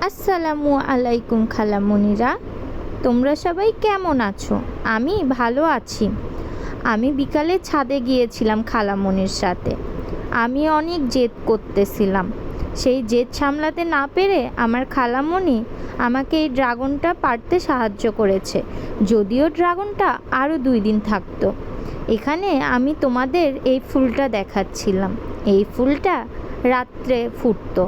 আসসালামু আলাইকুম খালামণিরা, তোমরা সবাই কেমন আছো? আমি ভালো আছি। আমি বিকালে ছাদে গিয়েছিলাম খালামণির সাথে। আমি অনেক জেদ করতেছিলাম। সেই জেদ সামলাতে না পেরে আমার খালামণি আমাকে এই ড্রাগনটা পাড়তে সাহায্য করেছে, যদিও ড্রাগনটা আরও 2 দিন থাকতো। এখানে আমি তোমাদের এই ফুলটা দেখাচ্ছিলাম। এই ফুলটা রাত্রে ফুটতো,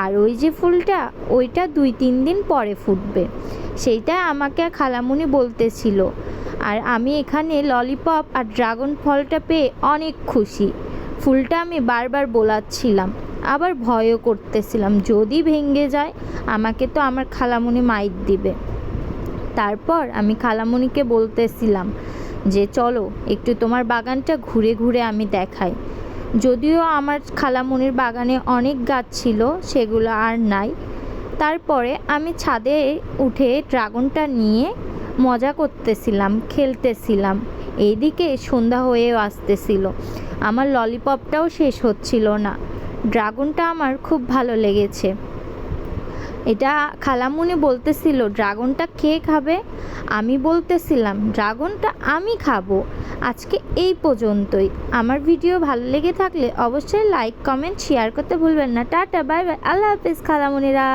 আর ওই যে ফুলটা ওইটা 2-3 দিন পরে ফুটবে, সেইটা আমাকে খালামণি বলতেছিল। আর আমি এখানে ললিপপ আর ড্রাগন ফলটা পেয়ে অনেক খুশি। ফুলটা আমি বারবার বোলাচ্ছিলাম, আবার ভয়ও করতেছিলাম যদি ভেঙে যায় আমাকে তো আমার খালামণি মাইর দিবে। তারপর আমি খালামণিকে বলতেছিলাম যে চলো একটু তোমার বাগানটা ঘুরে ঘুরে আমি দেখাই। যদিও আমার খালামণির বাগানে অনেক গাছ ছিল, সেগুলো আর নাই। তারপরে আমি ছাদে উঠে ড্রাগনটা নিয়ে মজা করতেছিলাম, খেলতেছিলাম। এইদিকে সন্ধ্যা হয়েও আসতেছিল, আমার ললিপপটাও শেষ হচ্ছিল না। ড্রাগনটা আমার খুব ভালো লেগেছে। এটা খালামণি বলতেছিল ড্রাগনটা কে খাবে? আমি বলতেছিলাম ড্রাগনটা আমি খাবো। আজকে এই পর্যন্তই। আমার ভিডিও ভালো লেগে থাকলে অবশ্যই লাইক, কমেন্ট, শেয়ার করতে ভুলবেন না। টাটা, বাই বাই, আল্লাহ হাফিজ খালামণিরা।